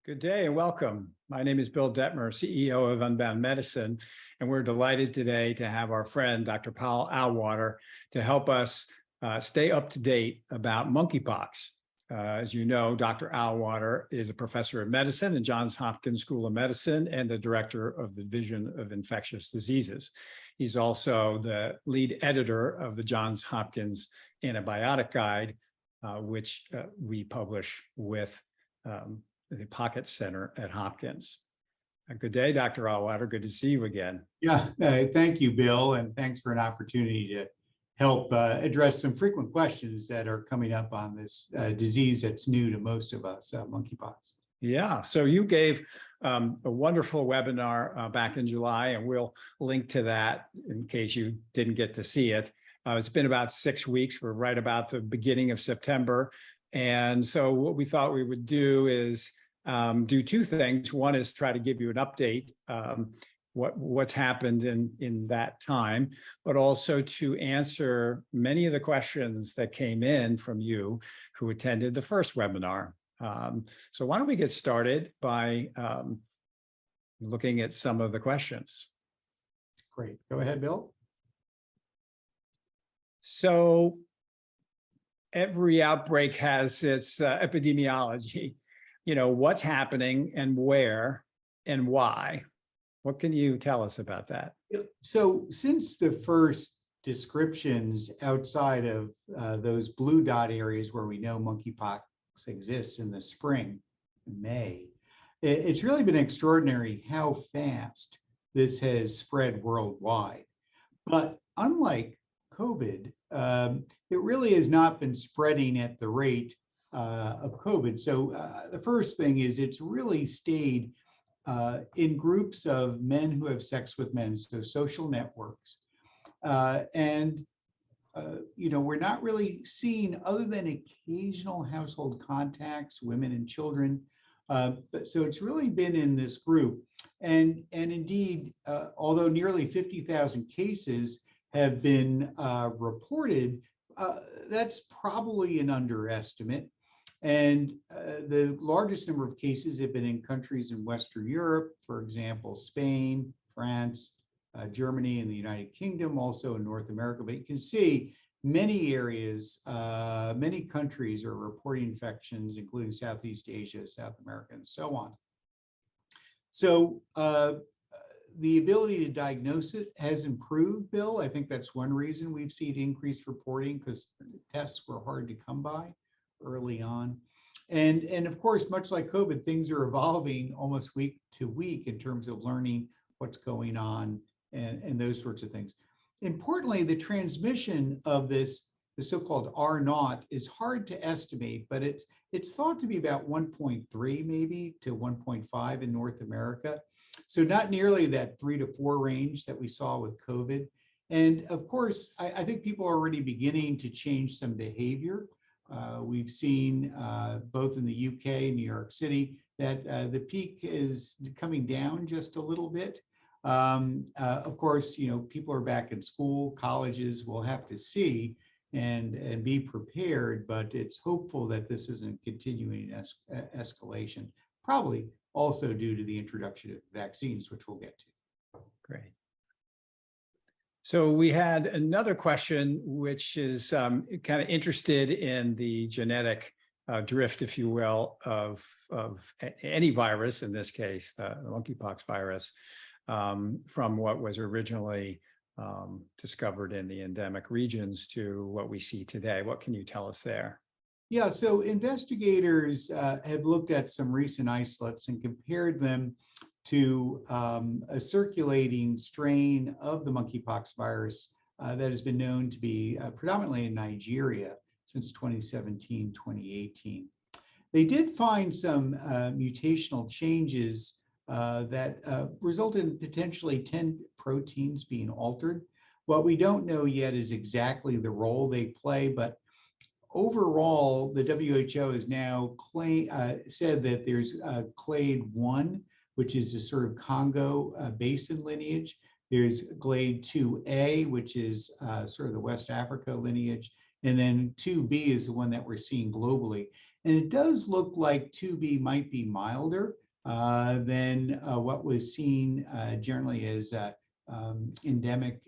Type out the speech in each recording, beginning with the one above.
Good day and welcome. My name is Bill Detmer, CEO of Unbound Medicine, and we're delighted today to have our friend, Dr. Paul Auwaerter, to help us stay up to date about monkeypox. As you know, Dr. Auwaerter is a professor of medicine in Johns Hopkins School of Medicine and the director of the Division of Infectious Diseases. He's also the lead editor of the Johns Hopkins Antibiotic Guide, which we publish with the Pocket Center at Hopkins. Good day, Dr. Auwaerter. Good to see you again. Yeah, thank you, Bill, and thanks for an opportunity to help address some frequent questions that are coming up on this disease that's new to most of us, monkeypox. Yeah, so you gave a wonderful webinar back in July, and we'll link to that in case you didn't get to see it. It's been about 6 weeks. We're right about the beginning of September. And so what we thought we would do is do two things. One is try to give you an update, what's happened in that time, but also to answer many of the questions that came in from you who attended the first webinar. So why don't we get started by looking at some of the questions. Great. Go ahead, Bill. So every outbreak has its epidemiology. You know, what's happening and where and why. What can you tell us about that? So since the first descriptions outside of those blue dot areas where we know monkeypox exists in the spring, May, it's really been extraordinary how fast this has spread worldwide. But unlike COVID, it really has not been spreading at the rate of COVID. So the first thing is it's really stayed in groups of men who have sex with men, so social networks. And we're not really seeing, other than occasional household contacts, women and children. But so it's really been in this group. And indeed, although nearly 50,000 cases have been reported, that's probably an underestimate. And the largest number of cases have been in countries in Western Europe, for example, Spain, France, Germany, and the United Kingdom, also in North America. But you can see many areas, many countries are reporting infections, including Southeast Asia, South America, and so on. So the ability to diagnose it has improved, Bill. I think that's one reason we've seen increased reporting, because tests were hard to come by early on. And of course, much like COVID, things are evolving almost week to week in terms of learning what's going on and those sorts of things. Importantly, the transmission of this, the so-called R0, is hard to estimate, but it's thought to be about 1.3 maybe to 1.5 in North America. So not nearly that 3 to 4 range that we saw with COVID. And of course, I think people are already beginning to change some behavior. We've seen both in the UK, New York City, that the peak is coming down just a little bit. Of course, people are back in school, colleges. We'll have to see and be prepared, but it's hopeful that this isn't continuing escalation, probably also due to the introduction of vaccines, which we'll get to. Great. So we had another question, which is kind of interested in the genetic drift, if you will, of any virus, in this case, the monkeypox virus, from what was originally discovered in the endemic regions to what we see today. What can you tell us there? Yeah, so investigators have looked at some recent isolates and compared them to a circulating strain of the monkeypox virus that has been known to be predominantly in Nigeria since 2017, 2018. They did find some mutational changes that resulted in potentially 10 proteins being altered. What we don't know yet is exactly the role they play, but overall, the WHO has now said that there's clade 1, which is a sort of Congo basin lineage. There's clade 2A, which is sort of the West Africa lineage. And then 2B is the one that we're seeing globally. And it does look like 2B might be milder than what was seen generally as endemic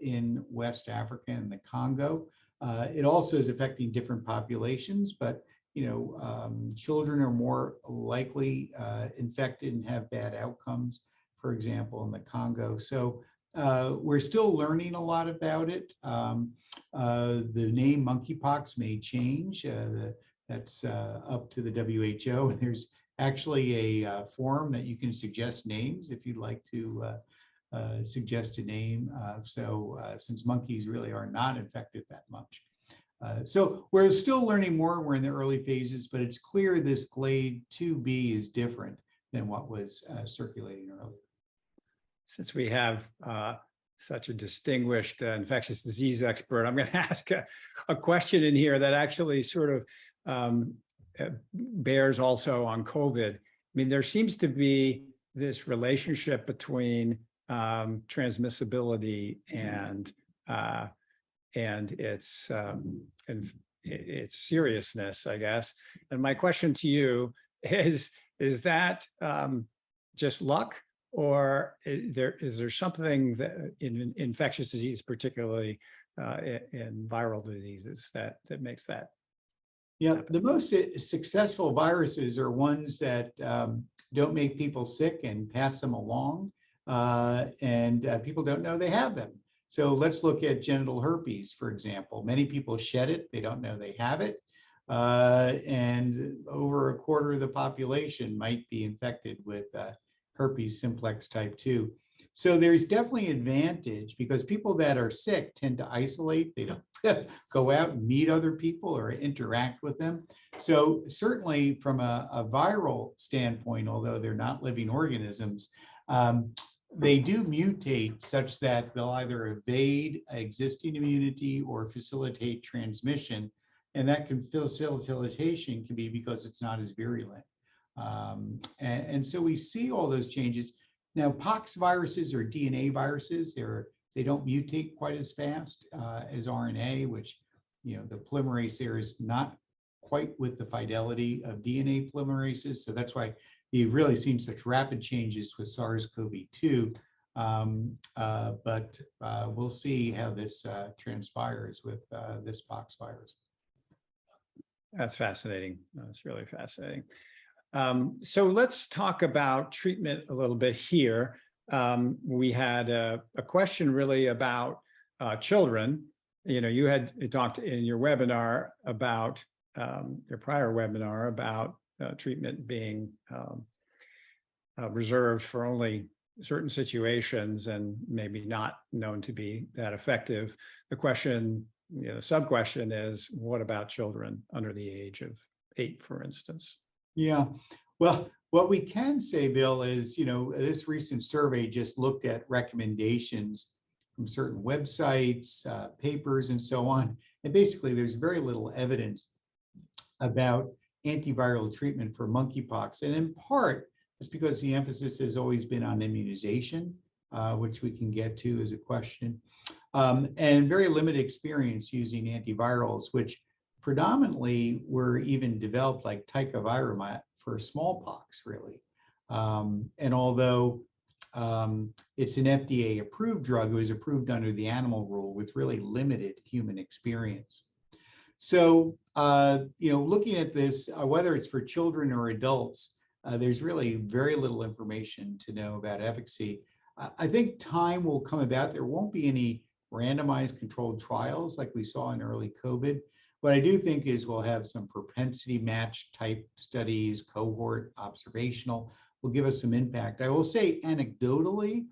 in West Africa and the Congo. It also is affecting different populations, but children are more likely infected and have bad outcomes, for example, in the Congo. So we're still learning a lot about it. The name monkeypox may change. That's up to the WHO. There's actually a forum that you can suggest names if you'd like to suggest a name. Since monkeys really are not infected that much. So we're still learning more. We're in the early phases, but it's clear this Glade 2B is different than what was circulating earlier. Since we have such a distinguished infectious disease expert, I'm going to ask a question in here that actually sort of bears also on COVID. I mean, there seems to be this relationship between transmissibility and its seriousness, I guess. And my question to you is that just luck, or is there something that in infectious disease, particularly in viral diseases, that makes that? Yeah, the most successful viruses are ones that don't make people sick and pass them along, and people don't know they have them. So let's look at genital herpes, for example. Many people shed it, they don't know they have it, and over a quarter of the population might be infected with herpes simplex type 2. So there's definitely advantage because people that are sick tend to isolate. They don't go out and meet other people or interact with them. So certainly from a viral standpoint, although they're not living organisms, they do mutate such that they'll either evade existing immunity or facilitate transmission. And that facilitation can be because it's not as virulent. And so we see all those changes. Now, pox viruses are DNA viruses. They don't mutate quite as fast as RNA, which, the polymerase there is not quite with the fidelity of DNA polymerases. So that's why you've really seen such rapid changes with SARS-CoV-2. But we'll see how this transpires with this pox virus. That's fascinating. That's really fascinating. So let's talk about treatment a little bit here. We had a question really about children. You had talked in your webinar about your prior webinar about treatment being reserved for only certain situations and maybe not known to be that effective. The question, sub-question is, what about children under the age of 8, for instance? Yeah, well, what we can say, Bill, is, this recent survey just looked at recommendations from certain websites, papers, and so on. And basically, there's very little evidence about antiviral treatment for monkeypox. And in part, it's because the emphasis has always been on immunization, which we can get to as a question, and very limited experience using antivirals, which predominantly were even developed like Tecovirimat for smallpox, really. And although it's an FDA approved drug, it was approved under the animal rule with really limited human experience. So, looking at this, whether it's for children or adults, there's really very little information to know about efficacy. I think time will come about. There won't be any randomized controlled trials like we saw in early COVID. What I do think is we'll have some propensity match type studies, cohort observational, will give us some impact. I will say anecdotally,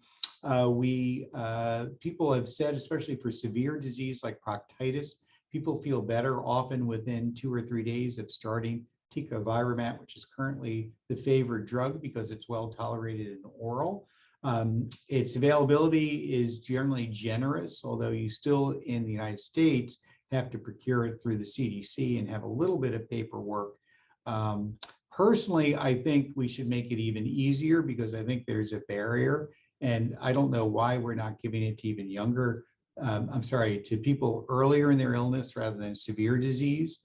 people have said, especially for severe disease like proctitis, people feel better often within 2 or 3 days of starting Tecovirimat, which is currently the favored drug because it's well tolerated and oral. Its availability is generally generous, although you still in the United States have to procure it through the CDC and have a little bit of paperwork. Personally, I think we should make it even easier because I think there's a barrier, and I don't know why we're not giving it to even younger, to people earlier in their illness rather than severe disease.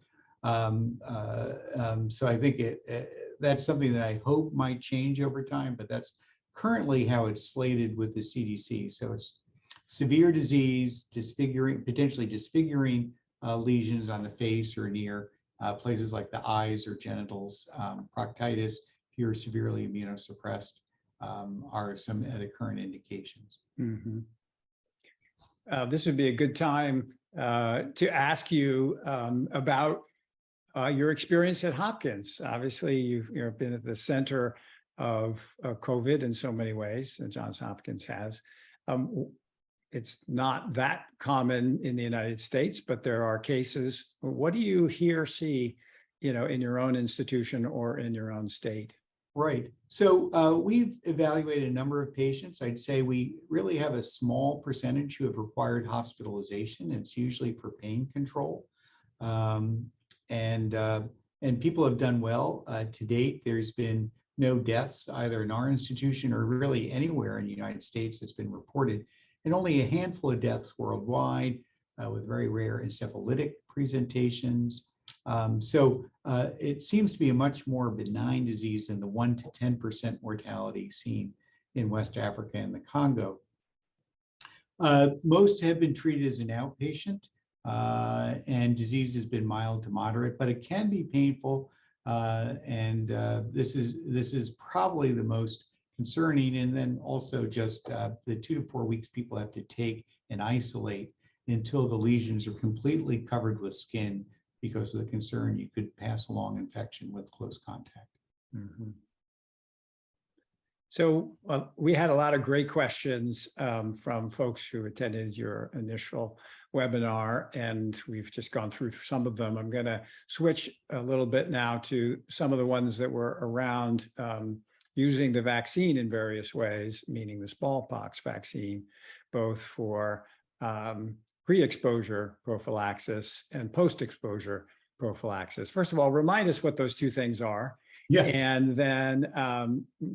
So I think that's something that I hope might change over time, but that's currently how it's slated with the CDC. So it's severe disease, disfiguring, potentially disfiguring lesions on the face or near places like the eyes or genitals. Proctitis, if you're severely immunosuppressed, are some of the current indications. Mhm. This would be a good time to ask you about your experience at Hopkins. Obviously, you've been at the center of COVID in so many ways, and Johns Hopkins has. It's not that common in the United States, but there are cases. What do you see, in your own institution or in your own state? Right. So we've evaluated a number of patients. I'd say we really have a small percentage who have required hospitalization. It's usually for pain control. And people have done well. To date, there's been no deaths either in our institution or really anywhere in the United States that's been reported, and only a handful of deaths worldwide with very rare encephalitic presentations. So it seems to be a much more benign disease than the 1 to 10% mortality seen in West Africa and the Congo. Most have been treated as an outpatient, and disease has been mild to moderate, but it can be painful. This is probably the most concerning. And then also just the 2 to 4 weeks people have to take and isolate until the lesions are completely covered with skin, because of the concern you could pass along infection with close contact. Mm-hmm. So we had a lot of great questions from folks who attended your initial webinar, and we've just gone through some of them. I'm going to switch a little bit now to some of the ones that were around using the vaccine in various ways, meaning the smallpox vaccine, both for pre-exposure prophylaxis and post-exposure prophylaxis. First of all, remind us what those two things are. Yeah. And then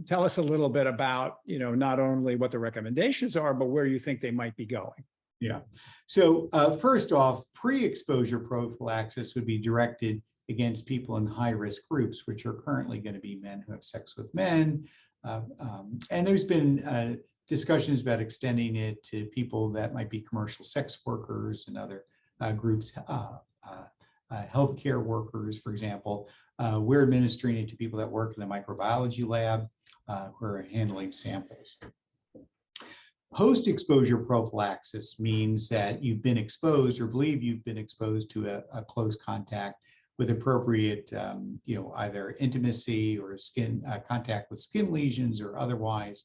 tell us a little bit about, not only what the recommendations are, but where you think they might be going. Yeah. So first off, pre-exposure prophylaxis would be directed against people in high-risk groups, which are currently going to be men who have sex with men. And there's been discussions about extending it to people that might be commercial sex workers and other groups, healthcare workers, for example. We're administering it to people that work in the microbiology lab who are handling samples. Post-exposure prophylaxis means that you've been exposed or believe you've been exposed to a close contact with appropriate, either intimacy or skin contact with skin lesions or otherwise.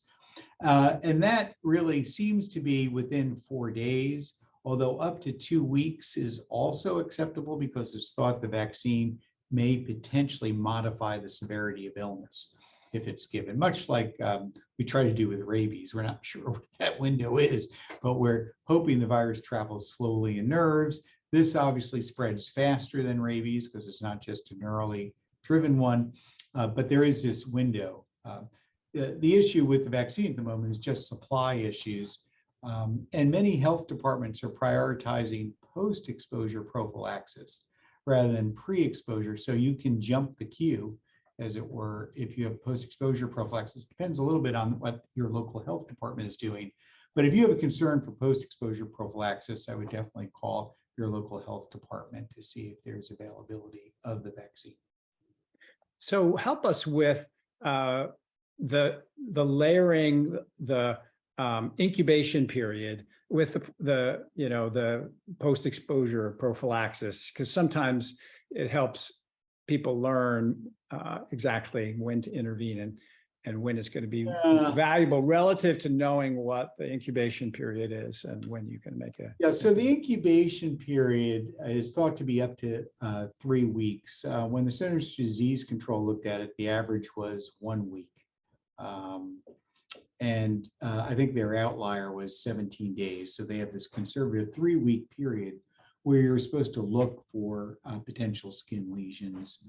And that really seems to be within 4 days, although up to 2 weeks is also acceptable because it's thought the vaccine may potentially modify the severity of illness if it's given, much like we try to do with rabies. We're not sure what that window is, but we're hoping the virus travels slowly in nerves. This obviously spreads faster than rabies because it's not just a neurally driven one, but there is this window. The issue with the vaccine at the moment is just supply issues. And many health departments are prioritizing post-exposure prophylaxis rather than pre-exposure. So you can jump the queue, as it were, if you have post-exposure prophylaxis. Depends a little bit on what your local health department is doing. But if you have a concern for post-exposure prophylaxis, I would definitely call your local health department to see if there's availability of the vaccine. So help us with the layering, the incubation period with the post-exposure prophylaxis, because sometimes it helps people learn exactly when to intervene and when it's going to be valuable relative to knowing what the incubation period is and when you can make a. Yeah, so the incubation period is thought to be up to 3 weeks. When the Centers for Disease Control looked at it, the average was 1 week. I think their outlier was 17 days. So they have this conservative 3-week period where you're supposed to look for potential skin lesions.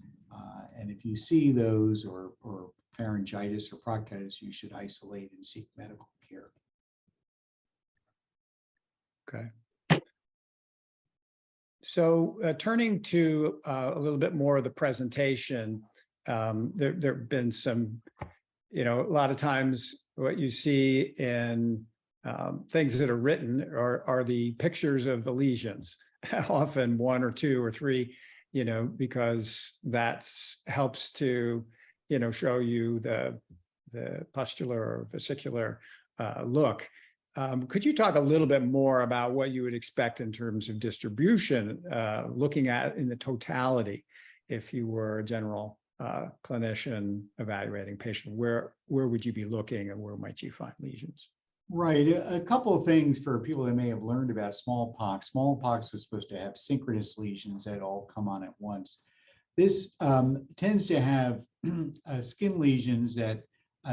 And if you see those or pharyngitis or proctitis, you should isolate and seek medical care. Okay. So turning to a little bit more of the presentation, there have been some, a lot of times what you see in things that are written are the pictures of the lesions, often one or two or three, because that helps to, show you the pustular or vesicular look. Could you talk a little bit more about what you would expect in terms of distribution, looking at in the totality, if you were a general clinician evaluating patient, where would you be looking and where might you find lesions? Right. A couple of things for people that may have learned about smallpox. Smallpox was supposed to have synchronous lesions that all come on at once. This tends to have skin lesions that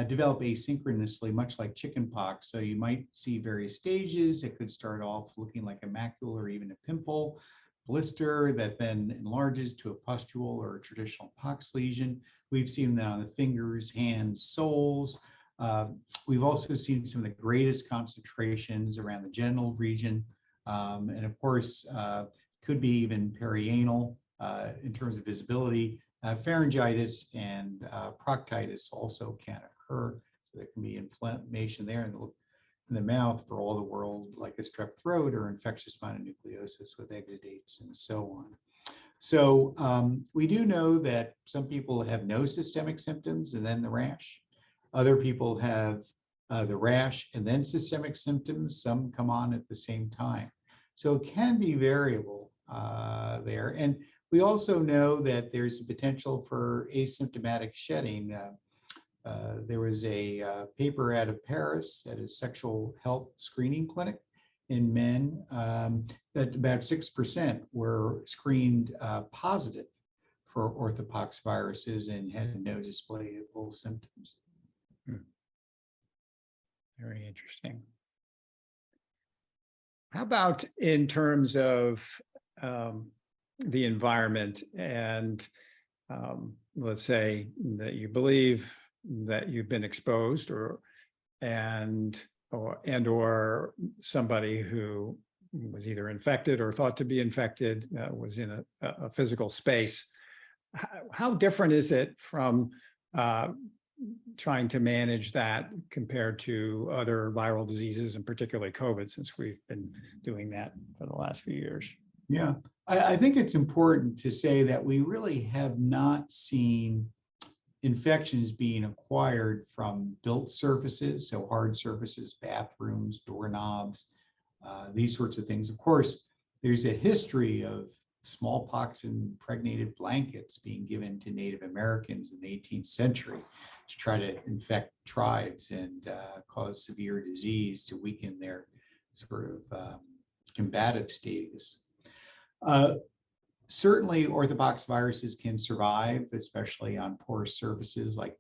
develop asynchronously, much like chickenpox. So you might see various stages. It could start off looking like a macule or even a pimple, blister that then enlarges to a pustule or a traditional pox lesion. We've seen that on the fingers, hands, soles. We've also seen some of the greatest concentrations around the genital region. And of course, could be even perianal in terms of visibility. Pharyngitis and proctitis also can occur. So there can be inflammation there in the mouth for all the world, like a strep throat or infectious mononucleosis with exudates and so on. So we do know that some people have no systemic symptoms and then the rash. Other people have the rash and then systemic symptoms. Some come on at the same time. So it can be variable there. And we also know that there's a potential for asymptomatic shedding. There was a paper out of Paris at a sexual health screening clinic in men that about 6% were screened positive for orthopox viruses and had no displayable symptoms. Very interesting. How about in terms of the environment and let's say that you believe that you've been exposed or somebody who was either infected or thought to be infected was in a physical space. How different is it from trying to manage that compared to other viral diseases, and particularly COVID, since we've been doing that for the last few years? Yeah, I think it's important to say that we really have not seen infections being acquired from built surfaces, so hard surfaces, bathrooms, doorknobs, these sorts of things. Of course, there's a history of smallpox impregnated blankets being given to Native Americans in the 18th century to try to infect tribes and cause severe disease to weaken their sort of combative status. Certainly, orthopox viruses can survive, especially on porous surfaces like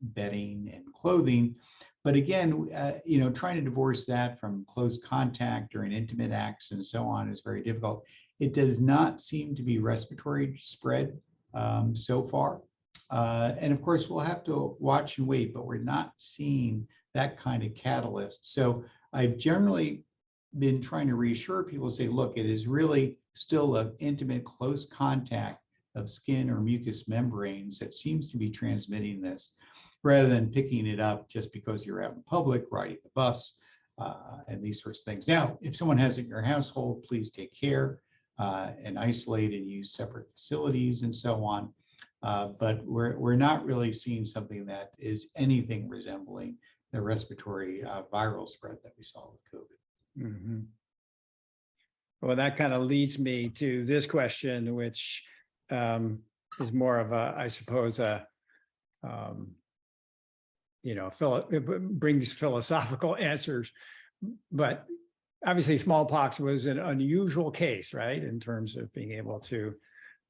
bedding and clothing. But again, trying to divorce that from close contact during intimate acts and so on is very difficult. It does not seem to be respiratory spread so far. And of course, we'll have to watch and wait, but we're not seeing that kind of catalyst. So I've generally been trying to reassure people, say, look, it is really still an intimate, close contact of skin or mucous membranes that seems to be transmitting this, rather than picking it up just because you're out in public, riding the bus, and these sorts of things. Now, if someone has it in your household, please take care and isolate and use separate facilities and so on. But we're not really seeing something that is anything resembling the respiratory viral spread that we saw with COVID. Mm-hmm. Well, that kind of leads me to this question, which is more of a, I suppose, it brings philosophical answers. But obviously, smallpox was an unusual case, right, in terms of being able to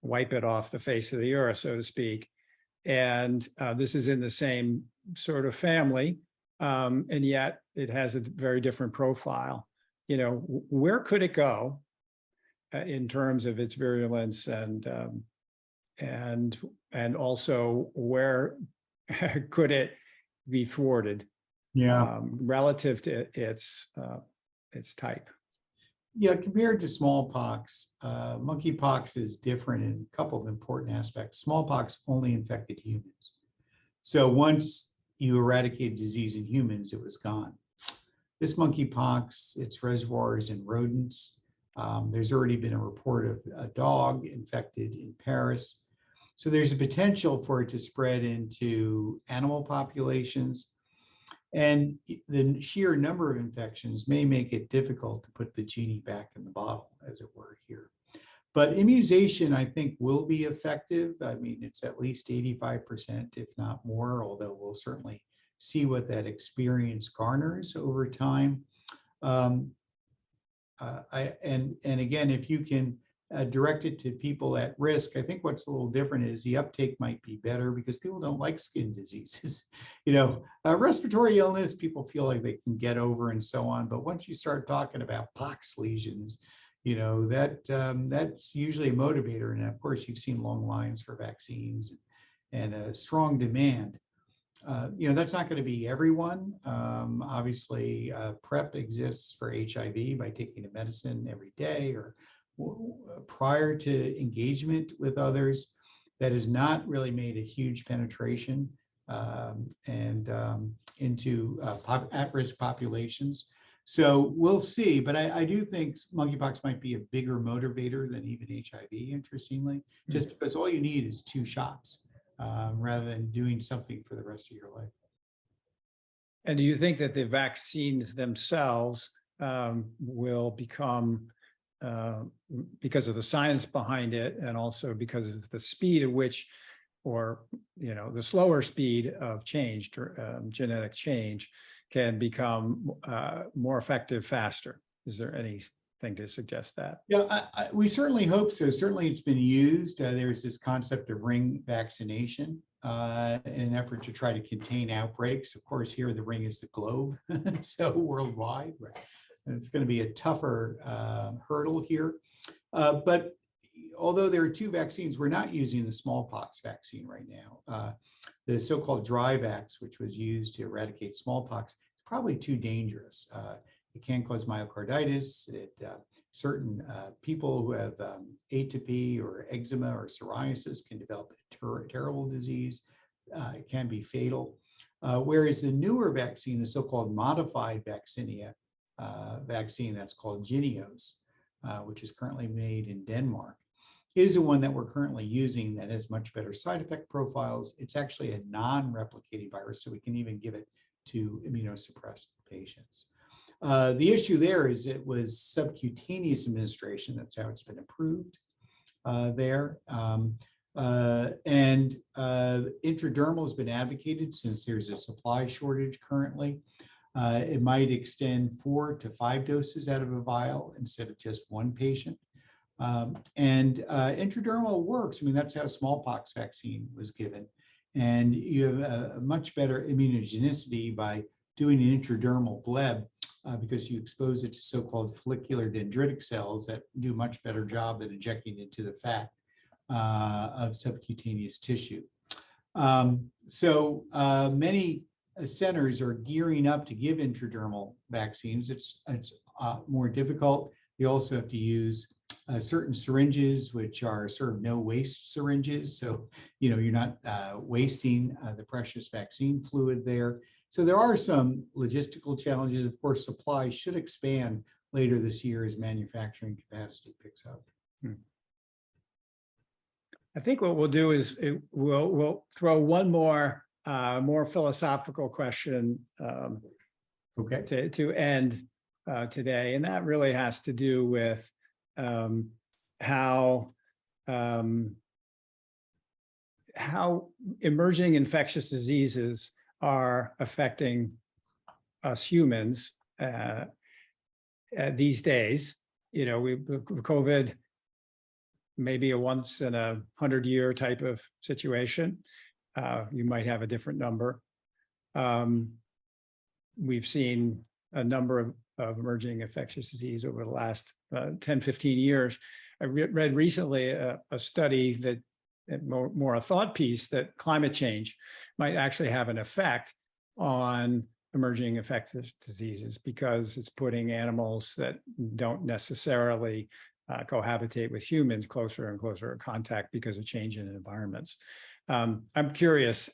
wipe it off the face of the earth, so to speak. And this is in the same sort of family, and yet it has a very different profile. Where could it go in terms of its virulence, and also where could it be thwarted? Yeah. Relative to its type. Yeah, compared to smallpox, monkeypox is different in a couple of important aspects. Smallpox only infected humans. So once you eradicate disease in humans, it was gone. This monkeypox, its reservoirs in rodents. There's already been a report of a dog infected in Paris. So there's a potential for it to spread into animal populations. And the sheer number of infections may make it difficult to put the genie back in the bottle, as it were, here. But immunization, I think, will be effective. I mean, it's at least 85%, if not more, although we'll certainly see what that experience garners over time. And again, if you can direct it to people at risk, I think what's a little different is the uptake might be better because people don't like skin diseases. Respiratory illness, people feel like they can get over and so on. But once you start talking about pox lesions, that's usually a motivator. And of course, you've seen long lines for vaccines and a strong demand. That's not going to be everyone. Obviously, PrEP exists for HIV by taking a medicine every day or prior to engagement with others. That has not really made a huge penetration into at-risk populations. So we'll see, but I do think monkeypox might be a bigger motivator than even HIV, interestingly, just because all you need is 2 shots rather than doing something for the rest of your life. And do you think that the vaccines themselves will become, because of the science behind it and also because of the speed at which, or the slower speed of change, genetic change, can become more effective faster? Is there anything to suggest that? Yeah, we certainly hope so. Certainly it's been used. There's this concept of ring vaccination in an effort to try to contain outbreaks. Of course, here the ring is the globe, so worldwide. It's going to be a tougher hurdle here. But although there are 2 vaccines, we're not using the smallpox vaccine right now. The so-called dry vax, which was used to eradicate smallpox, is probably too dangerous. It can cause myocarditis. Certain people who have atopy or eczema or psoriasis can develop a terrible disease. It can be fatal. Whereas the newer vaccine, the so-called modified vaccinia vaccine that's called Jynneos, which is currently made in Denmark, is the one that we're currently using that has much better side effect profiles. It's actually a non-replicating virus, so we can even give it to immunosuppressed patients. The issue there is it was subcutaneous administration. That's how it's been approved there. Intradermal has been advocated since there's a supply shortage currently. It might extend 4 to 5 doses out of a vial instead of just 1 patient. Intradermal works. I mean, that's how smallpox vaccine was given. And you have a much better immunogenicity by doing an intradermal bleb because you expose it to so-called follicular dendritic cells that do a much better job than injecting into the fat of subcutaneous tissue. Many centers are gearing up to give intradermal vaccines. It's more difficult. You also have to use certain syringes, which are sort of no waste syringes. So, you're not wasting the precious vaccine fluid there. So there are some logistical challenges. Of course, supply should expand later this year as manufacturing capacity picks up. I think what we'll do is we'll throw one more philosophical question to end today, and that really has to do with how emerging infectious diseases are affecting us humans these days. COVID may be a once in 100-year type of situation. You might have a different number. We've seen a number of emerging infectious disease over the last 10, 15 years. I read recently a study that more a thought piece that climate change might actually have an effect on emerging infectious diseases because it's putting animals that don't necessarily cohabitate with humans closer and closer in contact because of change in environments. I'm curious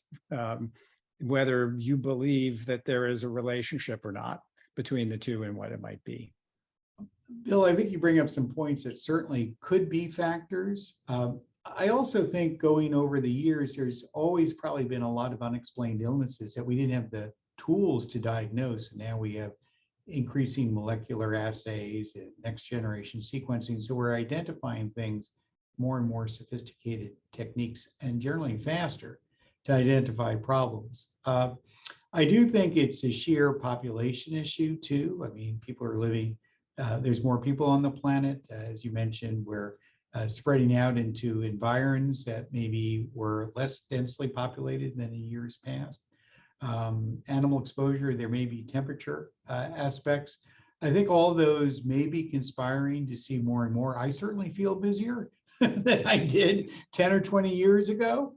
whether you believe that there is a relationship or not between the two and what it might be. Bill, I think you bring up some points that certainly could be factors. I also think going over the years, there's always probably been a lot of unexplained illnesses that we didn't have the tools to diagnose. And now we have increasing molecular assays and next generation sequencing. So we're identifying things, more and more sophisticated techniques, and generally faster to identify problems. I do think it's a sheer population issue too. I mean, people are living, there's more people on the planet, as you mentioned, we're spreading out into environs that maybe were less densely populated than in years past. Animal exposure, there may be temperature aspects. I think all those may be conspiring to see more and more. I certainly feel busier than I did 10 or 20 years ago.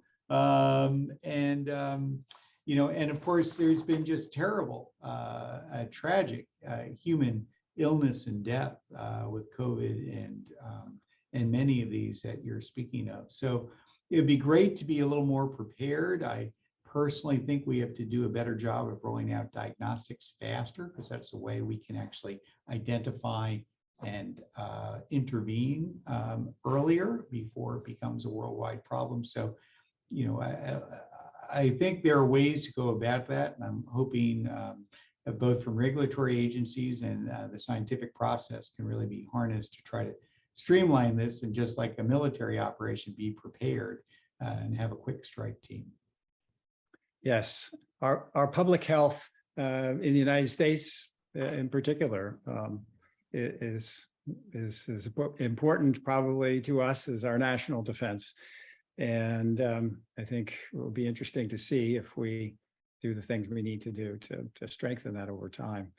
You know, and of course, there's been just terrible, tragic human illness and death with COVID and many of these that you're speaking of. So it'd be great to be a little more prepared. I personally think we have to do a better job of rolling out diagnostics faster, because that's the way we can actually identify and intervene earlier before it becomes a worldwide problem. So, you know, I think there are ways to go about that, and I'm hoping both from regulatory agencies and the scientific process can really be harnessed to try to streamline this, and just like a military operation, be prepared and have a quick strike team. Yes, our public health in the United States in particular is important probably to us as our national defense. And I think it will be interesting to see if we do the things we need to do to strengthen that over time.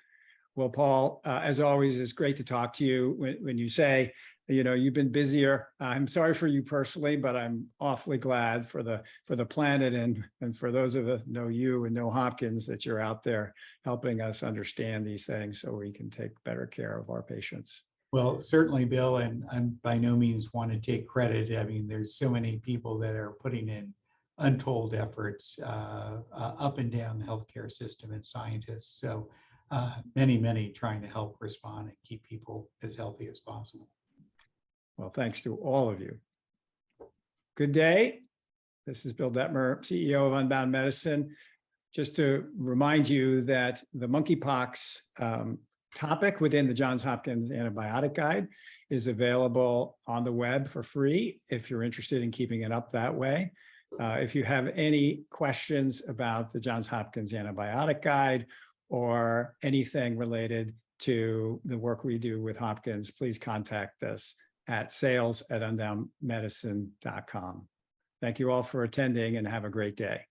Well, Paul, as always, it's great to talk to you. When you say, you know, you've been busier, I'm sorry for you personally, but I'm awfully glad for the planet and for those of us who know you and know Hopkins, that you're out there helping us understand these things so we can take better care of our patients. Well, certainly, Bill, and I by no means want to take credit. I mean, there's so many people that are putting in untold efforts up and down the healthcare system, and scientists. So many trying to help respond and keep people as healthy as possible. Well, thanks to all of you. Good day. This is Bill Detmer, CEO of Unbound Medicine. Just to remind you that the monkeypox topic within the Johns Hopkins Antibiotic Guide is available on the web for free if you're interested in keeping it up that way. If you have any questions about the Johns Hopkins Antibiotic Guide or anything related to the work we do with Hopkins, please contact us at sales@unboundmedicine.com. Thank you all for attending, and have a great day.